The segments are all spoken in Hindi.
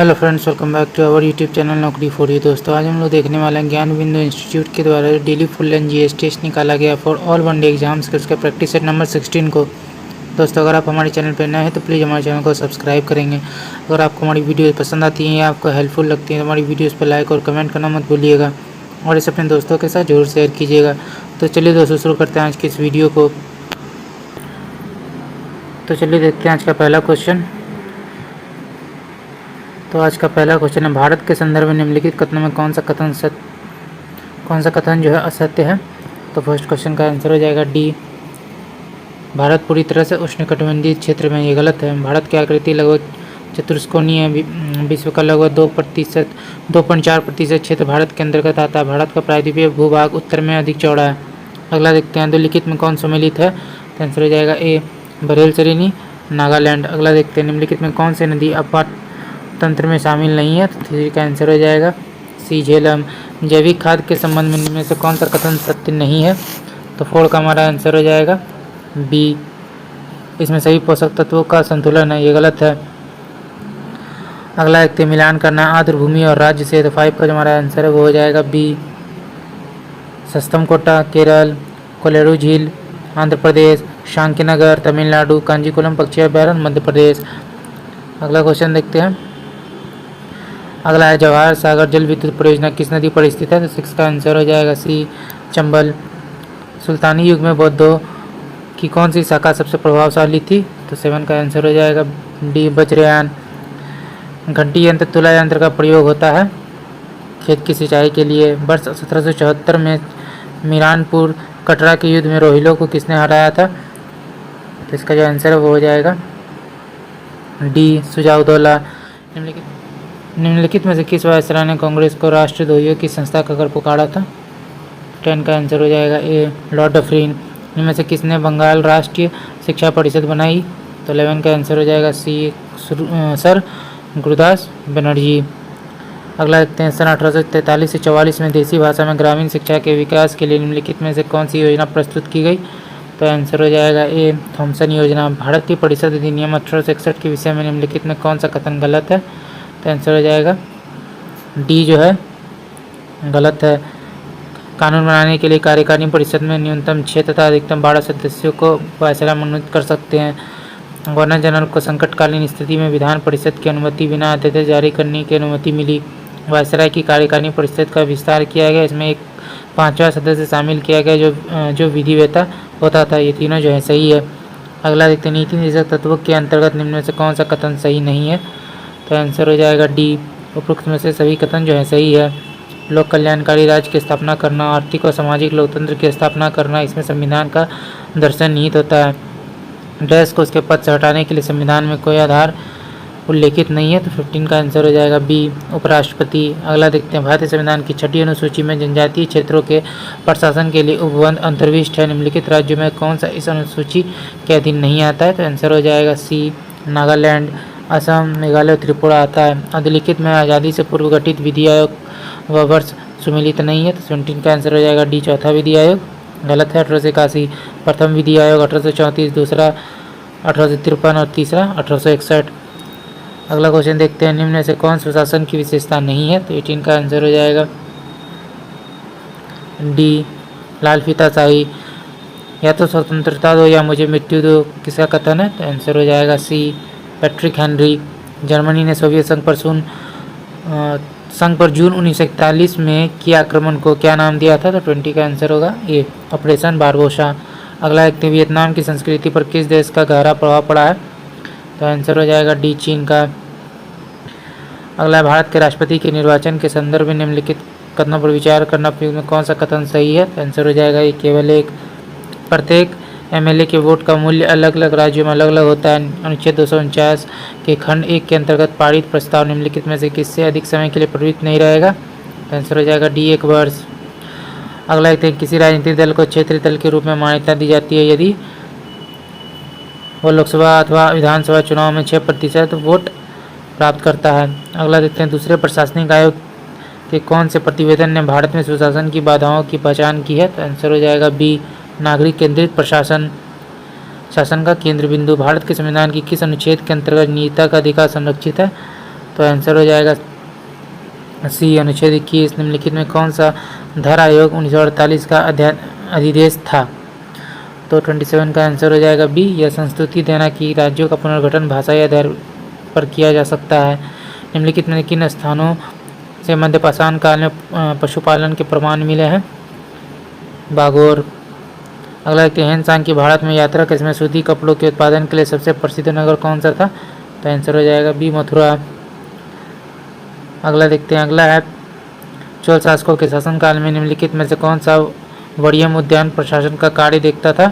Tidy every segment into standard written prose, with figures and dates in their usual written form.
Hello friends, welcome back to our YouTube channel Naukri for you. दोस्तों, आज हम लोग देखने वाले हैं ज्ञान बिंदु इंस्टीट्यूट के द्वारा daily full length GS test निकाला गया for all one day exams के उसका प्रैक्टिस सेट नंबर 16 को। दोस्तों, अगर आप हमारे चैनल पर नए हैं तो प्लीज़ हमारे चैनल को सब्सक्राइब करेंगे। अगर आपको हमारी वीडियो पसंद आती हैं या आपको हेल्पफुल लगती है तो हमारी वीडियोज़ पर लाइक और कमेंट करना मत भूलिएगा और इसे अपने दोस्तों के साथ जरूर शेयर कीजिएगा। तो चलिए दोस्तों, शुरू करते हैं आज की इस वीडियो को। तो चलिए देखते हैं आज का पहला क्वेश्चन। तो आज का पहला क्वेश्चन है, भारत के संदर्भ में निम्नलिखित कथनों में कौन सा कथन जो है असत्य है। तो फर्स्ट क्वेश्चन का आंसर हो जाएगा डी, भारत पूरी तरह से उष्णकटिबंधीय क्षेत्र में। ये गलत है। भारत की आकृति लगभग चतुष्कोणीय है। विश्व का लगभग 2.4% क्षेत्र भारत के अंतर्गत आता है। भारत का प्रायद्वीपीय भूभाग उत्तर में अधिक चौड़ा है। अगला देखते हैं, निम्नलिखित में कौन सम्मिलित है। तो आंसर हो जाएगा ए, बरेल सरेनी, नागालैंड। अगला देखते हैं, निम्नलिखित में कौन सी नदी अपवाद तंत्र में शामिल नहीं है। तो थ्री का आंसर हो जाएगा सी, झेलम। जैविक खाद के संबंध में इनमें से कौन सा कथन सत्य नहीं है। तो फोर का हमारा आंसर हो जाएगा बी, इसमें सभी पोषक तत्वों का संतुलन है। ये गलत है। अगला देखते हैं, मिलान करना आर्द्र भूमि और राज्य से। तो 5 का जो हमारा आंसर है वो हो जाएगा बी, सस्तमकोटा केरल, कोलेरू झील आंध्र प्रदेश, शांतिनगर तमिलनाडु, कांजीकुलम पक्षी अभयारण्य मध्य प्रदेश। अगला क्वेश्चन देखते हैं। अगला है, जवाहर सागर जल विद्युत परियोजना किस नदी पर स्थित है। तो 6 का आंसर हो जाएगा सी, चंबल। सुल्तानी युग में बौद्धों की कौन सी शाखा सबसे प्रभावशाली थी। तो 7 का आंसर हो जाएगा डी, वज्रयान। घंटी यंत्र तुला यंत्र का प्रयोग होता है खेत की सिंचाई के लिए। वर्ष 1774 में मीरानपुर कटरा के युद्ध में रोहिलों को किसने हराया था। तो इसका जो आंसर है वो हो जाएगा डी, शुजाउद्दौला। निम्नलिखित में से किस वायसराय ने कांग्रेस को राष्ट्रद्रोहियों की संस्था कहकर पुकारा था। 10 का आंसर हो जाएगा ए, लॉर्ड डफरिन। इनमें से किसने बंगाल राष्ट्रीय शिक्षा परिषद बनाई। तो 11 का आंसर हो जाएगा सी, सर गुरुदास बनर्जी। अगला देखते हैं, सन 1843 से 44 में देसी भाषा में ग्रामीण शिक्षा के विकास के लिए निम्नलिखित में से कौन सी योजना प्रस्तुत की गई। तो आंसर हो जाएगा ए, थॉमसन योजना। भारतीय परिषद अधिनियम 1861 के विषय में निम्नलिखित में कौन सा कथन गलत है। तो आंसर हो जाएगा डी, जो है गलत है। कानून बनाने के लिए कार्यकारिणी परिषद में न्यूनतम 6 तथा अधिकतम 12 सदस्यों को वायसराय मनोनीत कर सकते हैं। गवर्नर जनरल को संकटकालीन स्थिति में विधान परिषद की अनुमति बिना अध्यादेश जारी करने की अनुमति मिली। वायसराय की कार्यकारिणी परिषद का विस्तार किया गया। इसमें एक 5वां सदस्य शामिल किया गया जो विधिवेता होता था। ये तीनों जो है सही है। अगला देखते हैं, नीति निर्देशक तत्वों के अंतर्गत निम्न में से कौन सा कथन सही नहीं है। तो आंसर हो जाएगा डी, उपरोक्त में से सभी कथन जो है सही है। लोक कल्याणकारी राज्य की स्थापना करना, आर्थिक और सामाजिक लोकतंत्र की स्थापना करना, इसमें संविधान का दर्शन निहित होता है। डैश को उसके पद से हटाने के लिए संविधान में कोई आधार उल्लेखित नहीं है। तो 15 का आंसर हो जाएगा बी, उपराष्ट्रपति। अगला देखते हैं, भारतीय संविधान की 6ठी अनुसूची में जनजातीय क्षेत्रों के प्रशासन के लिए उपबंध अंतर्विष्ट है। निम्नलिखित राज्यों में कौन सा इस अनुसूची के अधीन नहीं आता है। तो आंसर हो जाएगा सी, नागालैंड, असम, मेघालय, त्रिपुरा आता है। अधिलिखित में आज़ादी से पूर्व गठित विधि आयोग व वर्ष सुमिलित नहीं है। तो 17 का आंसर हो जाएगा डी, चौथा विधि आयोग। गलत है। 1881 प्रथम विधि आयोग, 1834 दूसरा, 1853 और तीसरा 1861। अगला क्वेश्चन देखते हैं, निम्न में से कौन सुशासन की विशेषता नहीं है। तो 18 का आंसर हो जाएगा डी, लाल फीताशाही। या तो स्वतंत्रता दो या मुझे मृत्यु दो, किसका कथन है। तो आंसर हो जाएगा सी, पैट्रिक हेनरी। जर्मनी ने सोवियत संघ पर जून 1941 में किए आक्रमण को क्या नाम दिया था। तो 20 का आंसर होगा ए, ऑपरेशन बारबोसा। अगला देखते हैं, वियतनाम की संस्कृति पर किस देश का गहरा प्रभाव पड़ा है। तो आंसर हो जाएगा डी, चीन का। अगला, भारत के राष्ट्रपति के निर्वाचन के संदर्भ में निम्नलिखित कथनों पर विचार करना उपयुक्त में कौन सा कथन सही है। तो आंसर हो जाएगा ये, केवल एक। प्रत्येक एमएलए के वोट का मूल्य अलग अलग राज्यों में अलग अलग होता है। अनुच्छेद 249 के खंड 1 के अंतर्गत पारित प्रस्ताव निम्नलिखित में से किससे अधिक समय के लिए प्रवृत्त नहीं रहेगा। तो आंसर हो जाएगा डी, 1 वर्ष। अगला देखते हैं, किसी राजनीतिक दल को क्षेत्रीय दल के रूप में मान्यता दी जाती है यदि वो लोकसभा अथवा विधानसभा चुनाव में 6% वोट प्राप्त करता है। अगला देखते हैं, दूसरे प्रशासनिक आयोग के कौन से प्रतिवेदन ने भारत में सुशासन की बाधाओं की पहचान की है। तो आंसर हो जाएगा बी, नागरिक केंद्रित प्रशासन। शासन का केंद्र बिंदु। भारत के संविधान की किस अनुच्छेद के अंतर्गत निजता का अधिकार संरक्षित है। तो आंसर हो जाएगा सी अनुच्छेद 21। निम्नलिखित में कौन सा धर आयोग 1948 का अधिदेश था? तो 27 का आंसर हो जाएगा बी, यह संस्तुति देना कि राज्यों का पुनर्गठन भाषा या आधार पर किया जा सकता है। निम्नलिखित में किन स्थानों से मध्यपाषाण काल में पशुपालन के प्रमाण मिले हैं? बागोर। अगला देखते हैं सांग की भारत में यात्रा के समय सूती कपड़ों के उत्पादन के लिए सबसे प्रसिद्ध नगर कौन सा था? तो आंसर हो जाएगा बी, मथुरा। अगला देखते हैं, अगला है चोल शासकों के शासनकाल में निम्नलिखित में से कौन सा वड़ियम उद्यान प्रशासन का कार्य देखता था?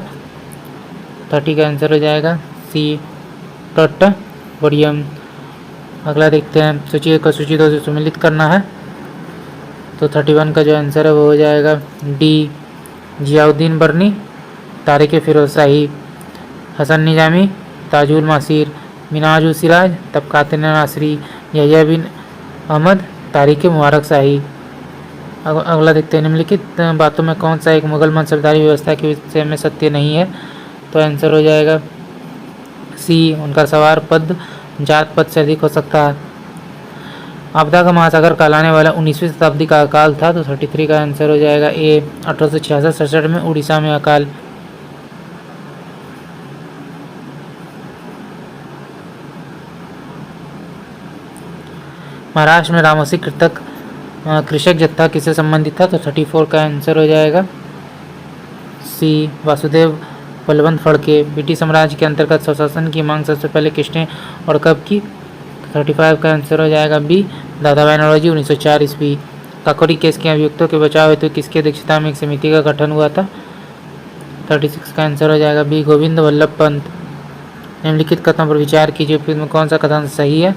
30 का आंसर हो जाएगा सी, वड़ियम। अगला देखते हैं सूची को सूची 2 से सम्मिलित करना है। तो 31 का जो आंसर है वो हो जाएगा डी, जियाउद्दीन बर्नी, तारिक फिरोज शाही, हसन निजामी, ताजुल मासीर, मिनाज सिराज, तबकात नासरी, यहिया बिन अहमद, तारिक मुबारक शाही। अगला देखते हैं निम्नलिखित बातों में कौन सा एक मुगल मनसबदारी व्यवस्था के विषय में सत्य नहीं है? तो आंसर हो जाएगा सी, उनका सवार पद जात पद से अधिक हो सकता है। आपदा का महासागर कहलाने वाला 19वीं शताब्दी का अकाल था। तो 33 का आंसर हो जाएगा ए, 1866 में उड़ीसा में अकाल। महाराष्ट्र में रामोसी कृषक जत्था किससे संबंधित था? तो 34 का आंसर हो जाएगा सी, वासुदेव बलवंत फड़के। ब्रिटिश साम्राज्य के अंतर्गत स्वशासन की मांग सबसे पहले किसने और कब की? 35 का आंसर हो जाएगा बी, दादा भाई नौरोजी, 1904 ईस्वी। काकोरी केस के अभियुक्तों के बचाव हेतु किसकी अध्यक्षता में एक समिति का गठन हुआ था? 36 का आंसर हो जाएगा बी, गोविंद वल्लभ पंत। निम्नलिखित कथनों पर विचार कीजिए, उपयुक्त में कौन सा कथन सही है?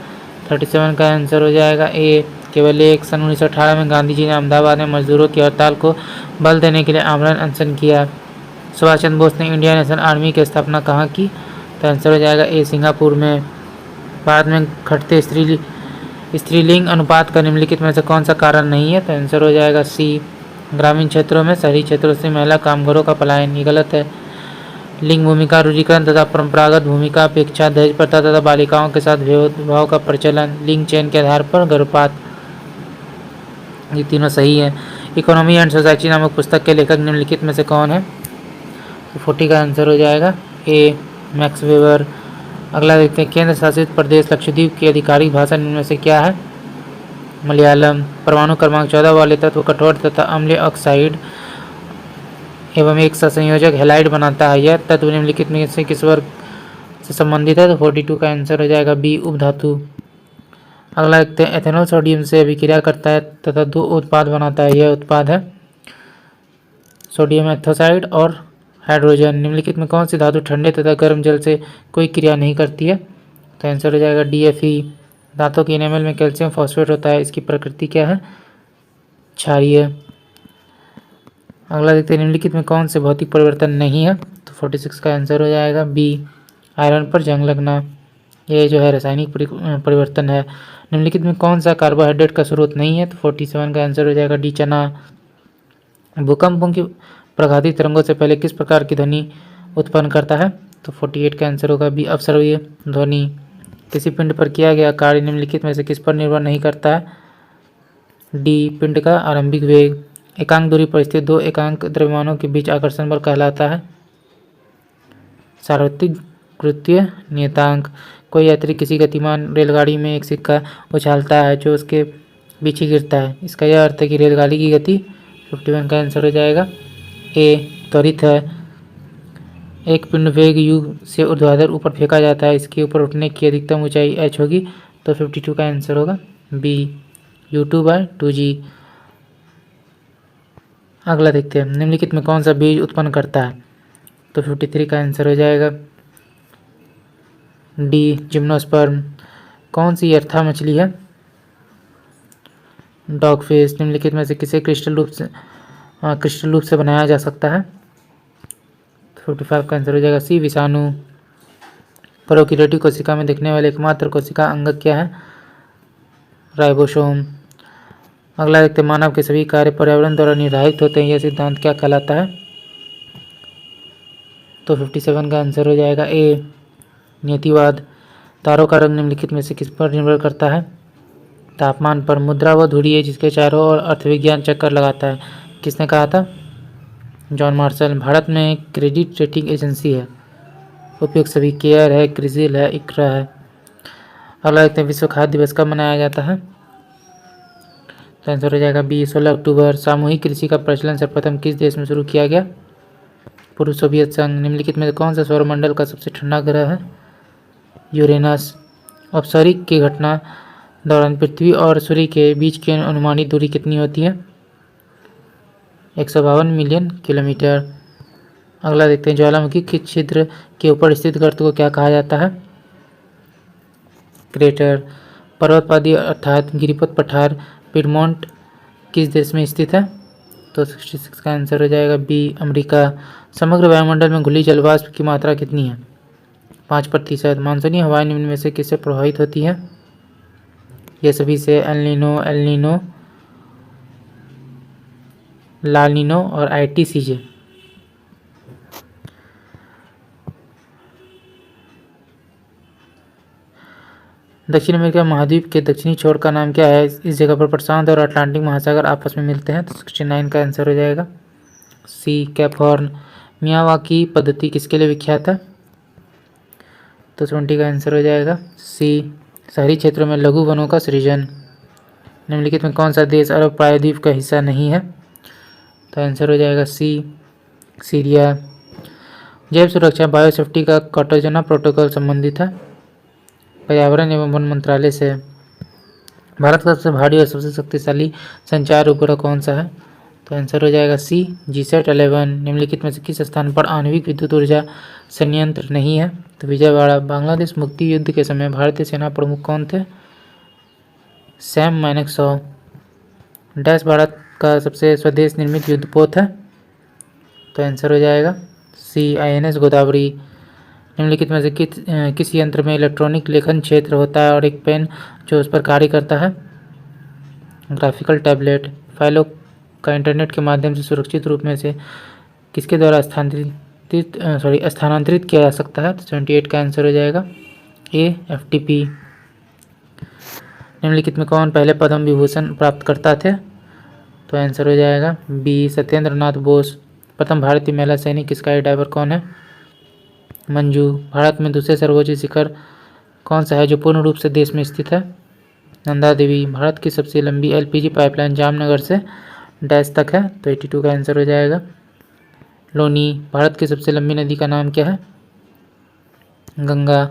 37 का आंसर हो जाएगा ए, केवल एक। सन 1918 में गांधी जी ने अहमदाबाद में मजदूरों की हड़ताल को बल देने के लिए आमरण अनशन किया। सुभाष चंद्र बोस ने इंडियन नेशनल आर्मी की स्थापना कहाँ की? तो आंसर हो जाएगा ए, सिंगापुर में। भारत में घटते स्त्रीलिंग अनुपात का निम्नलिखित में से कौन सा कारण नहीं है? तो आंसर हो जाएगा सी, ग्रामीण क्षेत्रों में शहरी क्षेत्रों से महिला कामगारों का पलायन। ये गलत है। लिंग भूमिका रूढ़ीकरण तथा परंपरागत भूमिका अपेक्षा दहेज प्रथा तथा बालिकाओं के साथ भेदभाव का प्रचलन, लिंग चयन के आधार पर गर्भपात, ये तीनों सही है। इकोनॉमी एंड सोसाइटी नामक पुस्तक के लेखक निम्नलिखित में से कौन है? तो 40 का आंसर हो जाएगा ए, मैक्स वेबर। अगला देखते हैं, केंद्र शासित प्रदेश लक्षद्वीप की आधिकारिक भाषा निम्न में से क्या है? मलयालम। परमाणु क्रमांक 14 वाले तत्व कठोर तथा अम्लीय ऑक्साइड एवं एक संयोजक हैलाइड बनाता है। यह तत्व निम्नलिखित में से किस वर्ग से संबंधित है? तो 42 का आंसर हो जाएगा बी, उपधातु। अगला देखते हैं, एथेनॉल सोडियम से अभिक्रिया करता है तथा 2 उत्पाद बनाता है। यह उत्पाद है सोडियम एथोसाइड और हाइड्रोजन। निम्नलिखित में कौन सी धातु ठंडे तथा गर्म जल से कोई क्रिया नहीं करती है? तो आंसर हो जाएगा DFE। दांतों की इनेमल में कैल्शियम फॉस्फेट होता है, इसकी प्रकृति क्या है? क्षारीय। अगला देखते हैं, निम्नलिखित में कौन से भौतिक परिवर्तन नहीं है? तो 46 का आंसर हो जाएगा बी, आयरन पर जंग लगना। ये जो है रासायनिक परिवर्तन है। निम्नलिखित में कौन सा कार्बोहाइड्रेट का स्रोत नहीं है? तो 47 का आंसर हो जाएगा डी, चना। भूकंपों की प्रघाती तरंगों से पहले किस प्रकार की ध्वनि उत्पन्न करता है? तो 48 का आंसर होगा बी, अपस्रव्य ध्वनि। किसी पिंड पर किया गया कार्य निम्नलिखित में से किस पर निर्भर नहीं करता है? डी, पिंड का आरंभिक वेग। एकांक दूरी पर स्थित 2 एकांक द्रव्यमानों के बीच आकर्षण बल कहलाता है सार्वत्रिक गुरुत्वीय नियतांक। कोई यात्री किसी गतिमान रेलगाड़ी में एक सिक्का उछालता है जो उसके बीच ही गिरता है, इसका यह अर्थ है कि रेलगाड़ी की गति। 51 का आंसर हो जाएगा ए, त्वरित है। एक पिंड वेग u से ऊर्ध्वाधर ऊपर फेंका जाता है, इसके ऊपर उठने की अधिकतम ऊंचाई h होगी। तो 52 का आंसर होगा बी, u2/2g। अगला देखते हैं, निम्नलिखित में कौन सा बीज उत्पन्न करता है? तो 53 का आंसर हो जाएगा डी, जिम्नोस्पर्म। कौन सी अर्थाह मछली है? डॉगफिश। निम्नलिखित में से किसे क्रिस्टल रूप से बनाया जा सकता है? 55 का आंसर हो जाएगा सी, विषाणु। प्रोकैरियोटिक कोशिका में दिखने वाले एकमात्र कोशिका अंग क्या है? राइबोसोम। अगला देखते हैं, मानव के सभी कार्य पर्यावरण द्वारा निर्धारित होते हैं, यह सिद्धांत क्या कहलाता है? तो 57 का आंसर हो जाएगा ए, नियतिवाद। तारों का रंग निम्नलिखित में से किस पर निर्भर करता है? तापमान पर मुद्रा वह धुरी है जिसके चारों ओर अर्थविज्ञान चक्कर लगाता है। किसने कहा था? John Marshall. भारत में एक क्रेडिट रेटिंग एजेंसी है। उपयोग सभी केयर है, क्रिजिल है, इक्रा है। अगला देखते हैं, विश्व खाद्य दिवस कब मनाया जाता है? तो आंसर हो जाएगा बी 16 अक्टूबर। सामूहिक कृषि का प्रचलन सर्वप्रथम किस देश में शुरू किया गया? पूर्व सोवियत संघ। निम्नलिखित में कौन सा सौरमंडल का सबसे ठंडा ग्रह है? यूरेनस। अपसरिक की घटना दौरान पृथ्वी और सूर्य के बीच की अनुमानित दूरी कितनी होती है? 152 मिलियन किलोमीटर। अगला देखते हैं, ज्वालामुखी के छिद्र के ऊपर स्थित गर्त को क्या कहा जाता है? क्रेटर। पर्वतपादी अर्थात गिरिपथ पठार पिडमोंट किस देश में स्थित है? तो 66 का आंसर हो जाएगा बी अमेरिका। समग्र वायुमंडल में घुली जलवाष्प की मात्रा कितनी है? 5%। मानसूनी हवाएं निम्न में से किससे प्रभावित होती हैं? ये सभी से एल नीनो, ला नीनो और ITCJ। दक्षिण अमेरिका महाद्वीप के दक्षिणी छोर का नाम क्या है? इस जगह पर प्रशांत और अटलांटिक महासागर आपस में मिलते हैं। तो 69 का आंसर हो जाएगा सी कैप हॉर्न। मियावाकी पद्धति किसके लिए विख्यात है? तो 20 का आंसर हो जाएगा सी शहरी क्षेत्रों में लघु वनों का सृजन। निम्नलिखित में कौन सा देश अरब प्रायद्वीप का हिस्सा नहीं है? तो आंसर हो जाएगा सी सीरिया। जैव सुरक्षा बायोसेफ्टी का कटोजना प्रोटोकॉल संबंधित है पर्यावरण एवं वन मंत्रालय से। भारत का सबसे भारी और सबसे शक्तिशाली संचार उपग्रह कौन सा है? तो आंसर हो जाएगा सी GSAT-11। निम्नलिखित में से किस स्थान पर आणविक विद्युत ऊर्जा संयंत्र नहीं है? तो विजयवाड़ा। बांग्लादेश मुक्ति युद्ध के समय भारतीय सेना प्रमुख कौन थे? सैम मानेकशॉ। डैश भारत का सबसे स्वदेश निर्मित युद्धपोत है? तो आंसर हो जाएगा सी INS गोदावरी। निम्नलिखित में से किस यंत्र में इलेक्ट्रॉनिक लेखन क्षेत्र होता है और एक पेन जो उस पर कार्य करता है? Graphical tablet. फाइलों का इंटरनेट के माध्यम से सुरक्षित रूप में से किसके द्वारा स्थानांतरित किया जा सकता है? तो 78 का आंसर हो जाएगा ए FTP। निम्नलिखित में कौन पहले पद्म विभूषण प्राप्त करता थे? तो आंसर हो जाएगा बी सत्येंद्र नाथ बोस। प्रथम भारतीय महिला सैनिक स्काई डाइवर कौन है? मंजू। भारत में दूसरे सर्वोच्च शिखर कौन सा है जो पूर्ण रूप से देश में स्थित है? नंदा देवी। भारत की सबसे लंबी LPG पाइपलाइन जामनगर से डैश तक है? तो 82 का आंसर हो जाएगा लोनी। भारत की सबसे लंबी नदी का नाम क्या है? गंगा।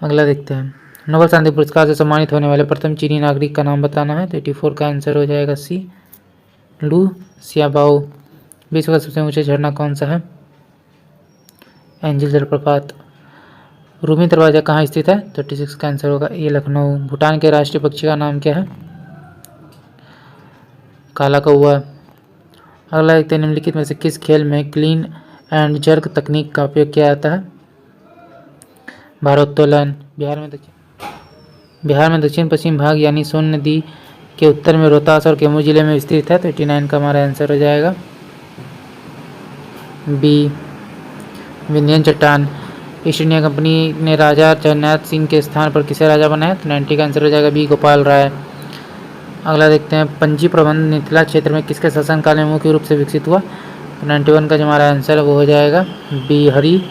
अगला देखते हैं, नोबेल शांति पुरस्कार से सम्मानित होने वाले प्रथम चीनी नागरिक का नाम बताना है। तो 84 का आंसर हो जाएगा सी लू सियाबाओ। विश्व का सबसे ऊंचा झरना कौन सा है? एंजल जलप्रपात। रूमी दरवाजा कहाँ स्थित है? तो 36 का आंसर होगा ये लखनऊ। भूटान के राष्ट्रीय पक्षी का नाम क्या है? काला कौआ। अगला देखते हैं, निम्नलिखित में से किस खेल में क्लीन एंड जर्क तकनीक का उपयोग किया जाता है? भारोत्तोलन। बिहार में दक्षिण पश्चिम भाग यानी सोन नदी के उत्तर में रोहतास और कैमूर जिले में स्थित है। तो 89 का हमारा आंसर हो जाएगा बी विंध्यन चट्टान। ईस्ट इंडिया कंपनी ने राजा जगन्नाथ सिंह के स्थान पर किसे राजा बनाया? तो 90 का आंसर हो जाएगा बी गोपाल राय। अगला देखते हैं, पंजी प्रबंध मिथिला क्षेत्र में किसके शासनकाल में मुख्य रूप से विकसित हुआ? तो 91 का जो हमारा आंसर है वो हो जाएगा बी हरि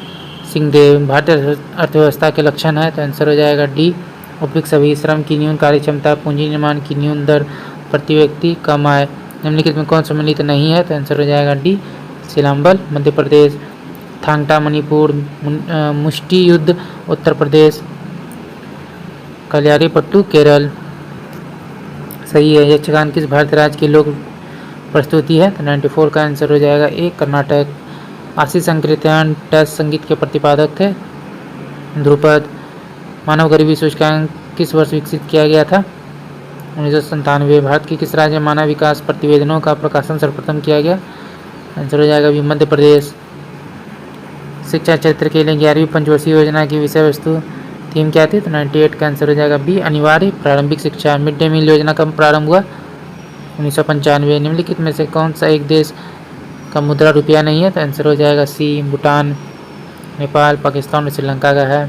सिंह देव। भारतीय अर्थव्यवस्था के लक्षण है? तो आंसर हो जाएगा डी उपयुक्त सभी। श्रम की न्यून कार्यक्षमता, पूंजी निर्माण की न्यून दर, प्रति व्यक्ति कम आय। निम्नलिखित में कौन सम्मिलित नहीं है? तो आंसर हो जाएगा डी सिलांबल मध्य प्रदेश। थांगटा मणिपुर, मुष्टि युद्ध उत्तर प्रदेश, कलियारीपट्टू केरल। सही है। यक्षगान किस भारतीय राज्य की लोक प्रस्तुति है? तो 94 का आंसर हो जाएगा ए कर्नाटक। आशी संकीर्तन टेस्ट संगीत के प्रतिपादक थे? ध्रुपद। मानव गरीबी सूचकांक किस वर्ष विकसित किया गया था? 1997। भारत के किस राज्य में मानव विकास प्रतिवेदनों का प्रकाशन सर्वप्रथम किया गया? आंसर हो जाएगा भी मध्य प्रदेश। शिक्षा क्षेत्र के लिए 11वीं पंचवर्षीय योजना की विषय वस्तु थीम क्या थी? तो 98 का आंसर हो जाएगा बी अनिवार्य प्रारंभिक शिक्षा। मिड डे मील योजना कब प्रारंभ हुआ? 1995। निम्नलिखित में से कौन सा एक देश का मुद्रा रुपया नहीं है? तो आंसर हो जाएगा सी भूटान। नेपाल, पाकिस्तान और श्रीलंका का है।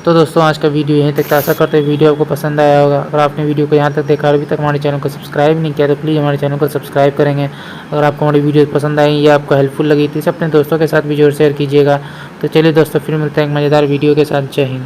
तो दोस्तों आज का वीडियो यहीं तक। आशा करते हैं वीडियो आपको पसंद आया होगा। अगर आपने वीडियो को यहाँ तक देखा और अभी तक हमारे चैनल को सब्सक्राइब नहीं किया तो प्लीज़ हमारे चैनल को सब्सक्राइब करेंगे। अगर आपको हमारी वीडियो पसंद आई या आपको हेल्पफुल लगी तो इसे अपने दोस्तों के साथ भी जरूर शेयर कीजिएगा। तो चलिए दोस्तों फिर मिलते हैं एक मज़ेदार वीडियो के साथ। जय हिंद।